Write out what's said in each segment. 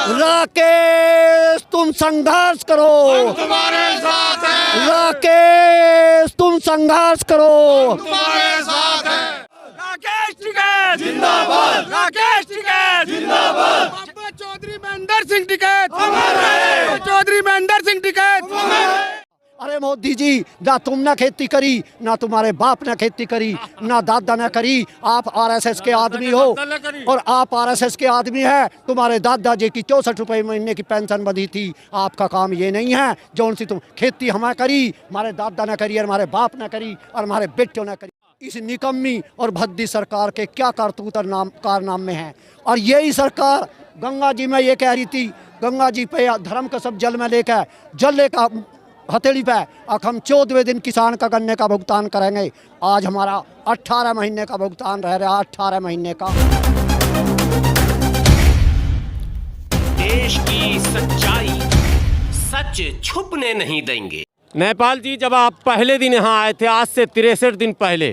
राकेश तुम संघर्ष करो, तुम्हारे साथ है, राकेश तुम संघर्ष करो, तुम्हारे साथ है। राकेश टिकैत जिंदाबाद, राकेश टिकैत जिंदाबाद। बाबा चौधरी महेंद्र सिंह टिकैत, अमर रहे, बाबा चौधरी महेंद्र सिंह टिकैत। अरे मोदी जी, ना तुमने खेती करी, ना तुम्हारे बाप ने खेती करी, ना दादा ने करी। आप आरएसएस के आदमी हो और आप आरएसएस के आदमी है। तुम्हारे दादाजी की 64 रुपए महीने की पेंशन बंधी थी। आपका काम ये नहीं है जो सी तुम खेती हमें करी, हमारे दादा ने करी और हमारे बाप ने करी और हमारे बेटों ने करी। इस निकम्मी और भद्दी सरकार के क्या करतूत और कारनामे हैं। और यही सरकार गंगा जी में ये कह रही थी, गंगा जी पे धर्म का सब जल में लेकर जल लेकर हथेली पे अब हम 14वें दिन किसान का गन्ने का भुगतान करेंगे। आज हमारा 18 महीने का भुगतान रह रहा है, 18 महीने का। देश की सच्चाई सच छुपने नहीं देंगे। नेपाल जी, जब आप पहले दिन यहाँ आए थे, आज से 63 दिन पहले,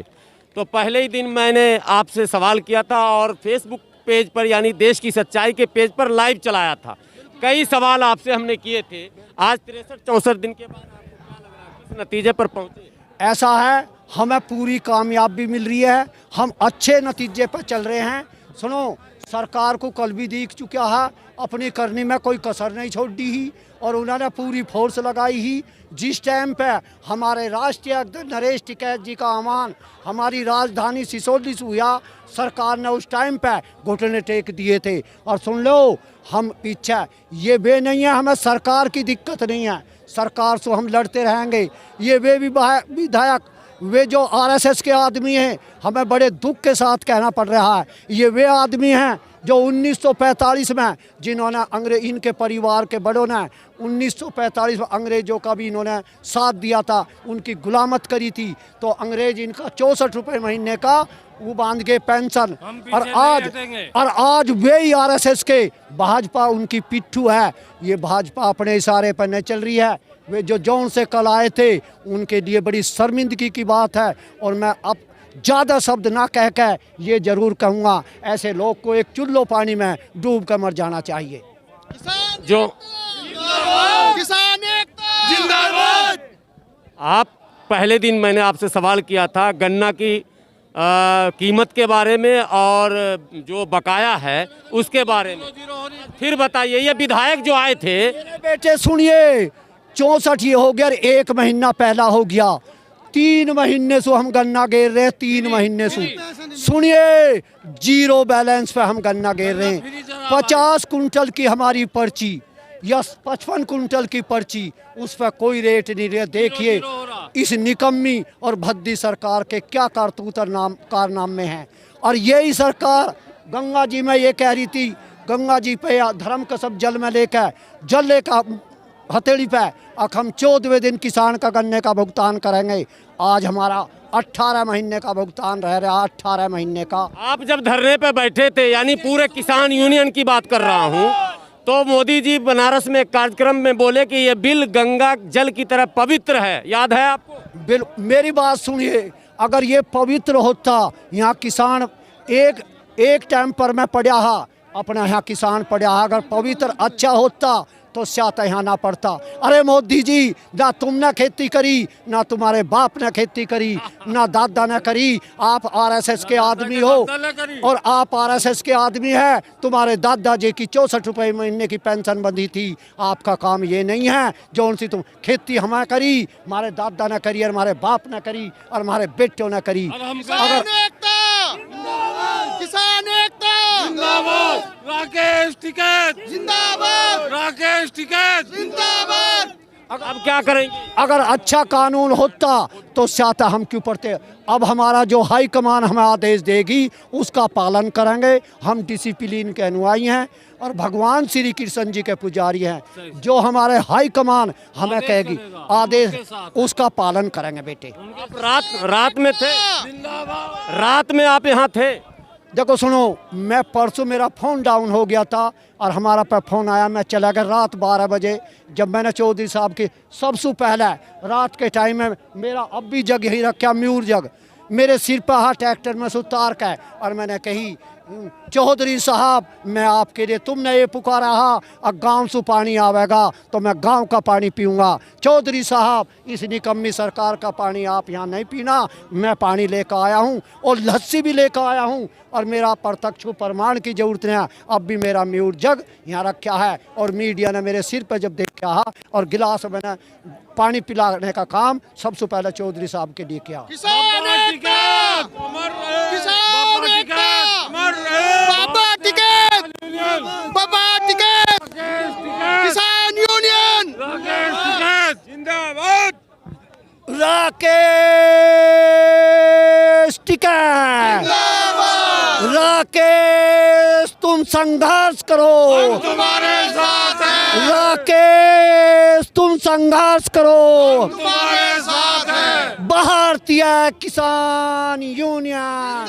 तो पहले ही दिन मैंने आपसे सवाल किया था और फेसबुक पेज पर यानी देश की सच्चाई के पेज पर लाइव चलाया था। कई सवाल आपसे हमने किए थे। आज 63-64 दिन के बाद आपको क्या लग रहा है, किस नतीजे पर पहुँचे? ऐसा है, हमें पूरी कामयाबी मिल रही है, हम अच्छे नतीजे पर चल रहे हैं। सुनो, सरकार को कल भी दिख चुका है, अपनी करनी में कोई कसर नहीं छोड़ दी ही और उन्होंने पूरी फोर्स लगाई ही। जिस टाइम पे हमारे राष्ट्रीय अध्यक्ष नरेश टिकैत जी का आह्वान हमारी राजधानी सिसोली से हुआ, सरकार ने उस टाइम पे घुटने टेक दिए थे। और सुन लो, हम पीछे ये वे नहीं है, हमें सरकार की दिक्कत नहीं है, सरकार से हम लड़ते रहेंगे। ये वे विधायक, वे जो आरएसएस के आदमी हैं, हमें बड़े दुख के साथ कहना पड़ रहा है, ये वे आदमी हैं जो 1945 में जिन्होंने इनके परिवार के बड़ों ने 1945 में अंग्रेज़ों का भी इन्होंने साथ दिया था, उनकी गुलामत करी थी। तो अंग्रेज इनका 64 रुपये महीने का वो बांध के पेंशन, और आज वे ही आरएसएस के भाजपा उनकी पिट्ठू है। ये भाजपा अपने इशारे पर नहीं चल रही है। वे जो जौन से कल आए थे उनके लिए बड़ी शर्मिंदगी की बात है। और मैं अब ज़्यादा शब्द ना कह के ये ज़रूर कहूँगा, ऐसे लोग को एक चुल्लो पानी में डूब कर मर जाना चाहिए। जो किसान एकता जिंदाबाद। आप पहले दिन मैंने आपसे सवाल किया था गन्ना की कीमत के बारे में और जो बकाया है उसके बारे में, फिर बताइए। ये विधायक जो आए थे, बेटे सुनिए, 64 ये हो गया, 1 महीना पहला हो गया, 3 महीने से हम गन्ना गेर रहे हैं, 3 महीने से सुनिए, 0 बैलेंस पे हम गन्ना गेर रहे हैं। 50 कुंटल की हमारी पर्ची या 55 कुंटल की पर्ची, उस पर कोई रेट नहीं रहा। देखिए इस निकम्मी और भद्दी सरकार के क्या करतूत और कारनामे हैं। और यही सरकार गंगा जी में ये कह रही थी, गंगा जी पे धर्म का सब जल में लेकर जल लेकर हथेली पे अब हम 14वें दिन किसान का गन्ने का भुगतान करेंगे। आज हमारा 18 महीने का भुगतान रह रहा है, 18 महीने का। आप जब धरने पे बैठे थे, यानी पूरे किसान यूनियन की बात कर रहा हूँ, तो मोदी जी बनारस में एक कार्यक्रम में बोले कि ये बिल गंगा जल की तरह पवित्र है, याद है आपको? बिल, मेरी बात सुनिए, अगर ये पवित्र होता, यहाँ किसान एक टाइम पर मैं पढ़ा हा, अपना यहाँ किसान पढ़ा हा, अगर पवित्र अच्छा होता तो शायद यहाँ ना पड़ता। अरे मोदी जी, ना तुमने खेती करी, ना तुम्हारे बाप ने खेती करी, ना दादा ने करी। आप आरएसएस के आदमी हो और आप आरएसएस के आदमी है। तुम्हारे दादाजी की 64 रुपये महीने की पेंशन बंधी थी। आपका काम ये नहीं है जो सी तुम खेती हमें करी, हमारे दादा ने करी और हमारे बाप ने करी और हमारे बेटों ने करी। अगर किसान एकता जिंदाबाद, राकेश टिकैत जिंदाबाद, राकेश टिकैत जिंदाबाद। अब क्या करेंगे? अगर अच्छा कानून होता तो शायद हम क्यों पढ़ते। अब हमारा जो हाई कमान हमें आदेश देगी उसका पालन करेंगे। हम डिसिप्लिन के अनुयायी हैं और भगवान श्री कृष्ण जी के पुजारी हैं। जो हमारे हाई कमान हमें कहेगी आदेश, उसका पालन करेंगे बेटे। रात में थे, रात में आप यहाँ थे? देखो सुनो, मैं परसों मेरा फ़ोन डाउन हो गया था और हमारा पे फ़ोन आया, मैं चला गया रात 12 बजे। जब मैंने चौधरी साहब की सबसे पहले रात के टाइम में मेरा अब भी जग यही रखा, म्यूर जग मेरे सिर पर हाथ ट्रैक्टर में से उतार के, और मैंने कही चौधरी साहब, मैं आपके लिए, तुमने ये पुकारा अब गांव से पानी आवेगा तो मैं गांव का पानी पीऊंगा। चौधरी साहब, इस निकम्मी सरकार का पानी आप यहाँ नहीं पीना। मैं पानी लेकर आया हूँ और लस्सी भी लेकर आया हूँ और मेरा प्रत्यक्ष प्रमाण की जरूरत नहीं है। अब भी मेरा म्यूट जग यहाँ रखा है और मीडिया ने मेरे सिर पर जब देखा और गिलास मैंने पानी पिलाने का काम सबसे पहले चौधरी साहब के लिए किया। किसान एकता, किसान एकता, बाबा टिकट, बाबा टिकट, किसान यूनियन जिंदाबाद। राकेश टिकैत, राकेश तुम संघर्ष करो, तुम्हारे साथ है, राकेश तुम संघर्ष करो, तुम्हारे साथ है। भारतीय किसान यूनियन